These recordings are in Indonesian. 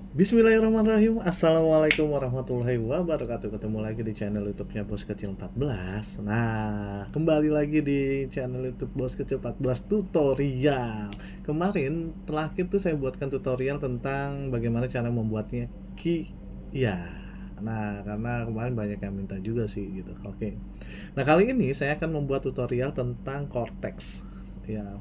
Bismillahirrahmanirrahim. Assalamualaikum warahmatullahi wabarakatuh. Ketemu lagi di channel YouTube-nya Bos Kecil 14. Nah, kembali lagi di channel YouTube Bos Kecil 14 tutorial. Kemarin terakhir tuh saya buatkan tutorial tentang bagaimana cara membuatnya ya. Nah, karena kemarin banyak yang minta juga sih gitu. Oke. Nah, kali ini saya akan membuat tutorial tentang Cortex. Ya,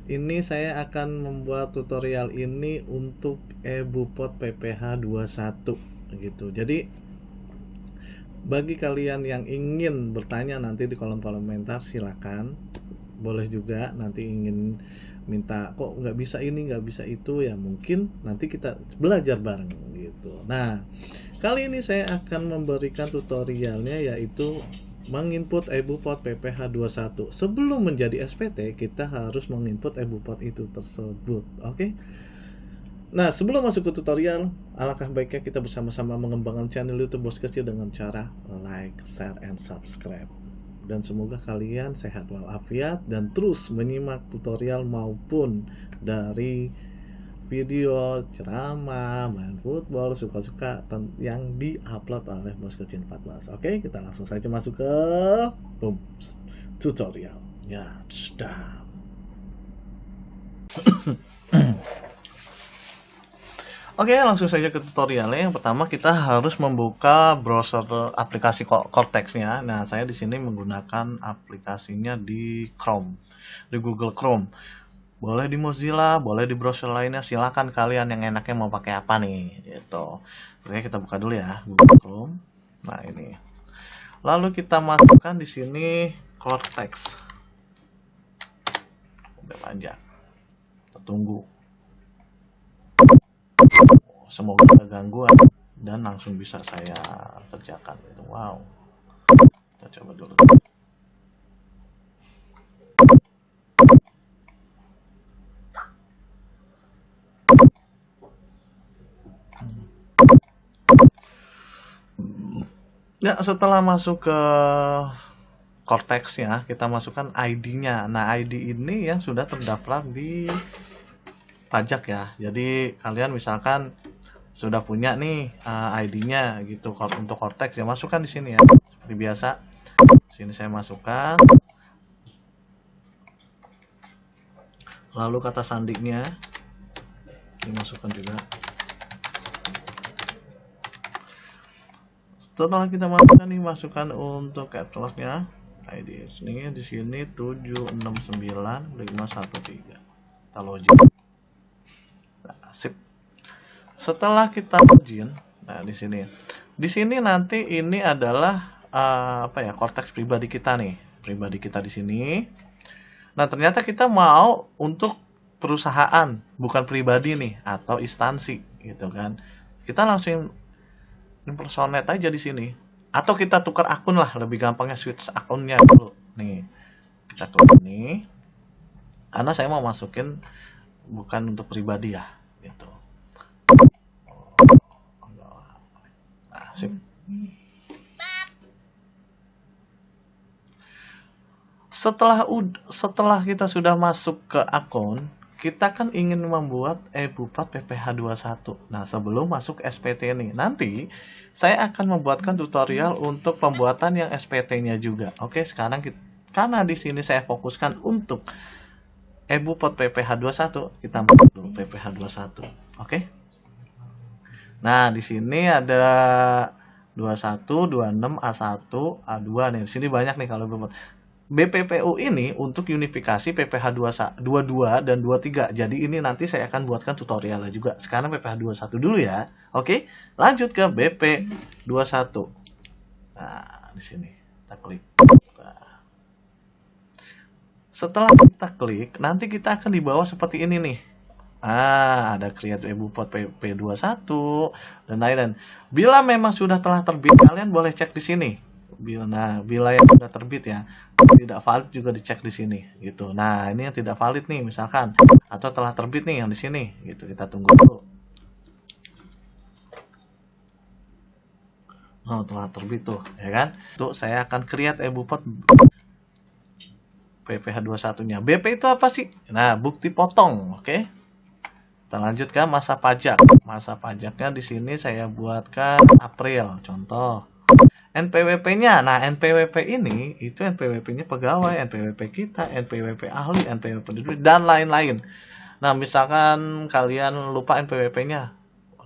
ini saya akan membuat tutorial ini untuk EbuPod PPH 21 gitu. Jadi bagi kalian yang ingin bertanya nanti di kolom komentar silakan. Boleh juga nanti ingin minta kok nggak bisa ini nggak bisa itu ya mungkin nanti kita belajar bareng gitu. Nah, kali ini saya akan memberikan tutorialnya yaitu menginput EbuPod PPH 21. Sebelum menjadi SPT, kita harus menginput EbuPod itu tersebut. Oke. Nah, sebelum masuk ke tutorial, alangkah baiknya kita bersama-sama mengembangkan channel YouTube Bos Kecil dengan cara like, share, and subscribe. Dan semoga kalian sehat walafiat dan terus menyimak tutorial maupun dari video ceramah, main football, suka-suka yang diupload oleh Bos Kecil 14. Oke, kita langsung saja masuk ke boom, tutorialnya. Sudah. Oke, langsung saja ke tutorialnya. Yang pertama kita harus membuka browser aplikasi Cortex-nya. Nah, saya di sini menggunakan aplikasinya di Chrome, di Google Chrome. Boleh di Mozilla, boleh di browser lainnya. Silakan kalian yang enaknya mau pakai apa nih, gitu. Oke, kita buka dulu ya Google Chrome. Nah, ini. Lalu kita masukkan di sini Cortex. Udah aja. Kita tunggu. Semoga tidak gangguan dan langsung bisa saya kerjakan gitu. Wow, kita coba dulu. Ya, setelah masuk ke Cortex ya, kita masukkan ID-nya. Nah, ID ini yang sudah terdaftar di pajak ya. Jadi kalian misalkan sudah punya nih ID-nya gitu untuk Cortex ya, masukkan di sini ya. Seperti biasa. Sini saya masukkan. Lalu kata sandinya dimasukkan juga. Setelah kita masukkan nih, masukkan untuk captcha-nya. ID ini di sini 769513. Kita login. Nah, sip. Setelah kita login, nah di sini. Di sini nanti ini adalah Cortex pribadi kita nih. Pribadi kita di sini. Nah, ternyata kita mau untuk perusahaan, bukan pribadi nih atau instansi gitu kan. Kita langsung impersonate aja di sini. Atau kita tukar akun lah, lebih gampangnya switch akunnya dulu. Nih, kita klik ini. Karena saya mau masukin bukan untuk pribadi ya, gitu. Nah, sip. Setelah kita sudah masuk ke akun, kita kan ingin membuat EbuPod PPH 21. Nah, sebelum masuk SPT ini, nanti saya akan membuatkan tutorial untuk pembuatan yang SPT-nya juga. Oke, sekarang karena di sini saya fokuskan untuk EbuPod PPH 21, kita buat dulu PPH 21. Oke. Nah, di sini ada 21, 26, A1, A2 nih. Di sini banyak nih kalau BPPU ini untuk unifikasi PPH 22 dan 23. Jadi ini nanti saya akan buatkan tutorialnya juga. Sekarang PPH 21 dulu ya. Oke, lanjut ke BP 21. Nah, di sini kita klik. Nah, setelah kita klik, nanti kita akan dibawa seperti ini nih. Ada create EbuPod PP21 dan lain-lain. Bila memang sudah telah terbit, kalian boleh cek di sini. Bila yang sudah terbit ya, tidak valid juga dicek di sini gitu. Nah, ini yang tidak valid nih misalkan, atau telah terbit nih yang di sini gitu. Kita tunggu dulu. Oh, telah terbit tuh, ya kan? Tuh saya akan create EbuPod PPH 21-nya. BP itu apa sih? Nah, bukti potong, oke? Kita lanjut ke masa pajak. Masa pajaknya di sini saya buatkan April, contoh. NPWP-nya, nah NPWP ini itu NPWP-nya pegawai, NPWP kita, NPWP ahli, NPWP dan lain-lain. Nah misalkan kalian lupa NPWP-nya,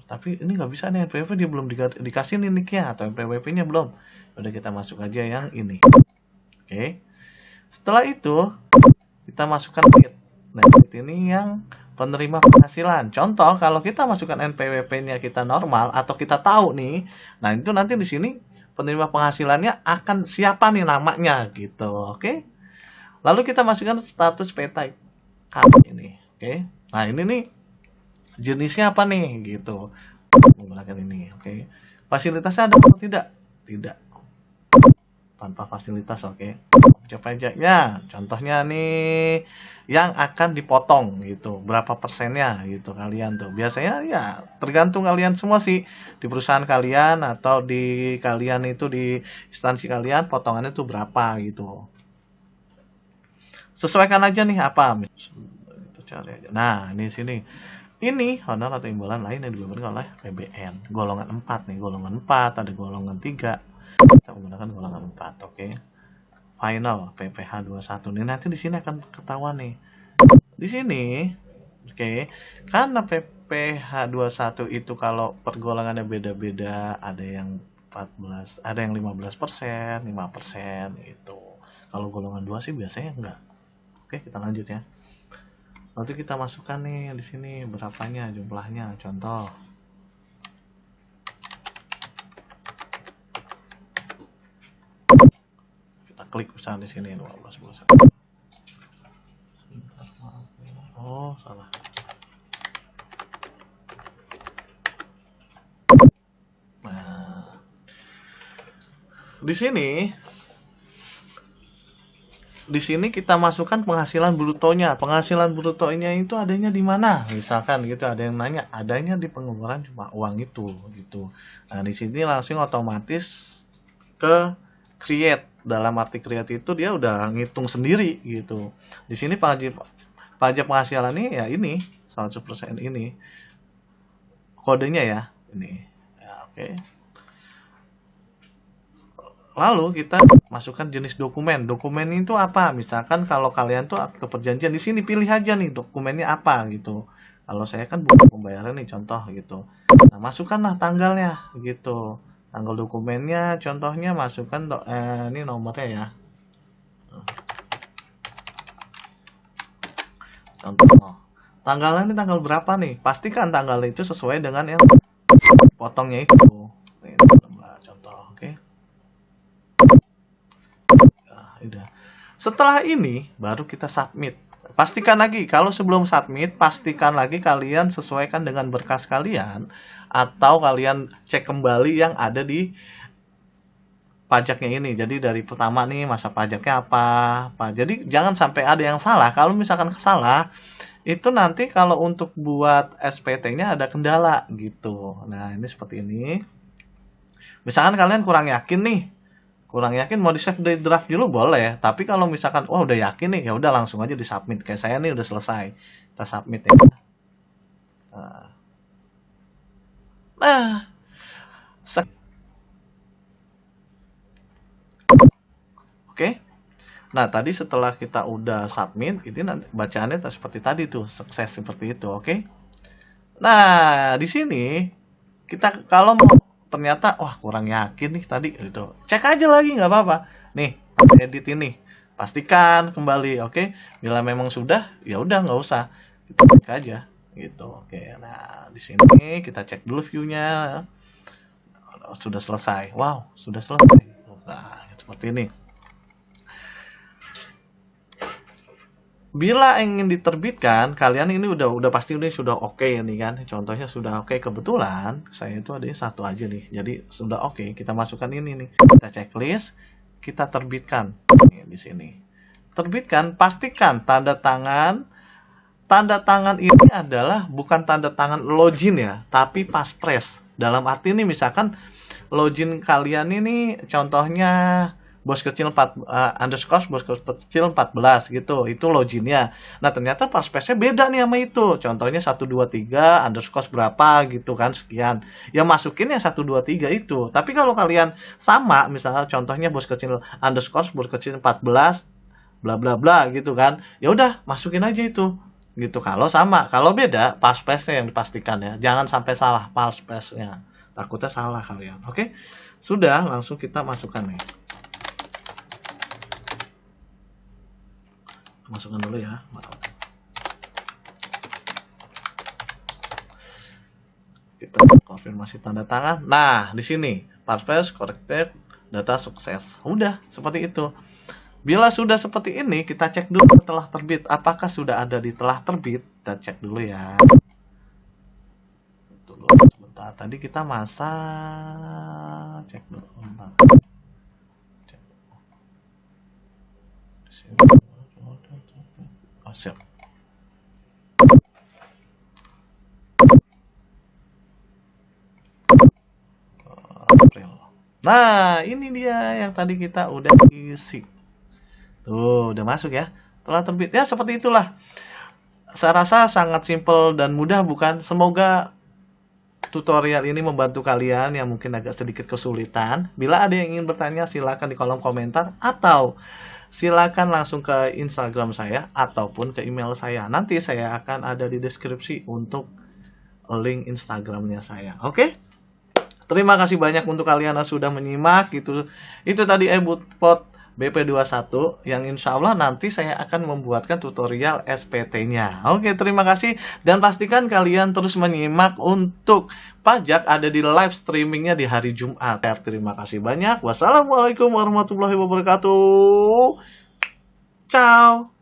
tapi ini nggak bisa nih NPWP dia belum dikasih nih nicknya atau NPWP-nya belum. Udah kita masuk aja yang ini. Oke. Setelah itu kita masukkan NIT. Nah NIT ini yang penerima penghasilan. Contoh kalau kita masukkan NPWP-nya kita normal atau kita tahu nih, nah itu nanti di sini penerima penghasilannya akan siapa nih namanya gitu. Oke. Lalu kita masukkan status PT ini. Oke. Nah, ini nih jenisnya apa nih gitu. Menggunakan ini, oke. Fasilitasnya ada atau tidak? Tidak. Tanpa fasilitas, oke. Objek pajaknya, contohnya nih yang akan dipotong gitu. Berapa persennya gitu kalian tuh. Biasanya ya tergantung kalian semua sih. Di perusahaan kalian atau di kalian itu di instansi kalian potongannya tuh berapa gitu. Sesuaikan aja nih apa. Itu cari aja. Nah, ini sini. Ini honor atau imbalan lain yang diberikan oleh PBN. Golongan 4 nih, golongan 4, ada golongan 3. Kita menggunakan golongan 4, oke. Final PPh 21 nih nanti di sini akan ketahuan nih. Di sini oke, karena PPh 21 itu kalau pergolongannya beda-beda, ada yang 14, ada yang 15%, 5% gitu. Kalau golongan 2 sih biasanya enggak. Oke, kita lanjut ya. Nanti kita masukkan nih di sini berapanya jumlahnya. Contoh. Kita klik misalnya di sini 12. Oh, salah. Nah. Di sini kita masukkan penghasilan brutonya. Penghasilan brutonya itu adanya di mana? Misalkan gitu ada yang nanya, adanya di pengeluaran cuma uang itu gitu. Nah, di sini langsung otomatis ke create. Dalam arti create itu dia udah ngitung sendiri gitu. Di sini pajak penghasilan ini ya ini 100% ini. Kodenya ya, ini. Ya, oke. Lalu kita masukkan jenis dokumen. Dokumen itu apa? Misalkan kalau kalian tuh ke perjanjian di sini pilih aja nih dokumennya apa gitu. Kalau saya kan bukan pembayaran nih contoh gitu. Nah, masukkanlah tanggalnya gitu. Tanggal dokumennya contohnya masukkan ini nomornya ya. Contoh. Tanggalnya ini tanggal berapa nih? Pastikan tanggal itu sesuai dengan yang potongnya itu. Nih, contoh, oke. Udah. Setelah ini baru kita submit. Pastikan lagi kalau sebelum submit pastikan lagi kalian sesuaikan dengan berkas kalian atau kalian cek kembali yang ada di pajaknya ini. Jadi dari pertama nih masa pajaknya apa. Jadi jangan sampai ada yang salah. Kalau misalkan salah itu nanti kalau untuk buat SPT-nya ada kendala gitu. Nah, ini seperti ini. Misalkan kalian kurang yakin nih, mau di save di draft dulu boleh, tapi kalau misalkan udah yakin nih ya udah langsung aja di submit. Kayak saya nih udah selesai, kita submit ya. Nah, oke. Nah, tadi setelah kita udah submit, ini nanti bacaannya seperti tadi tuh, sukses seperti itu, oke. Nah, di sini kita kalau mau ternyata kurang yakin nih tadi gitu, cek aja lagi nggak apa-apa. Nih edit ini pastikan kembali, oke. Bila memang sudah ya udah nggak usah, kita cek aja gitu, oke. Nah di sini kita cek dulu viewnya sudah selesai. Wow, sudah selesai. Nah seperti ini. Bila ingin diterbitkan, kalian ini udah pasti ini sudah oke ini kan. Contohnya sudah oke. Kebetulan saya itu adanya satu aja nih. Jadi sudah oke. Kita masukkan ini nih. Kita checklist, kita terbitkan. Nih, di sini. Terbitkan, pastikan tanda tangan. Tanda tangan ini adalah bukan tanda tangan login ya, tapi passphrase. Dalam arti ini misalkan login kalian ini contohnya bos kecil 4 underscore bos kecil 14 gitu, itu loginnya. Nah ternyata passpage-nya beda nih sama itu, contohnya 123 underscore berapa gitu kan, sekian ya, masukin yang 123 itu. Tapi kalau kalian sama, misalnya contohnya bos kecil underscore bos kecil 14 bla bla bla gitu kan, ya udah masukin aja itu gitu. Kalau sama, kalau beda passpage-nya yang dipastikan ya, jangan sampai salah passpage-nya, takutnya salah kalian. Oke, sudah, langsung kita masukkan nih. Masukkan dulu ya. Kita konfirmasi tanda tangan. Nah, di sini passpage corrected, data sukses. Udah seperti itu. Bila sudah seperti ini, kita cek dulu telah terbit. Apakah sudah ada di telah terbit? Kita cek dulu ya. Tunggu sebentar. Tadi kita cek dulu. Cek. Oh, siap. April. Nah, ini dia yang tadi kita udah isi. Tuh, udah masuk ya. Telah terbit. Ya, seperti itulah. Saya rasa sangat simpel dan mudah, bukan? Semoga tutorial ini membantu kalian yang mungkin agak sedikit kesulitan. Bila ada yang ingin bertanya, silakan di kolom komentar atau silakan langsung ke Instagram saya ataupun ke email saya. Nanti saya akan ada di deskripsi untuk link Instagramnya saya. Oke? Terima kasih banyak untuk kalian yang sudah menyimak. Itu tadi eBootpod BP21 yang insya Allah nanti saya akan membuatkan tutorial SPT-nya. Oke, terima kasih dan pastikan kalian terus menyimak untuk pajak ada di live streamingnya di hari Jumat. Terima kasih banyak. Wassalamualaikum warahmatullahi wabarakatuh. Ciao.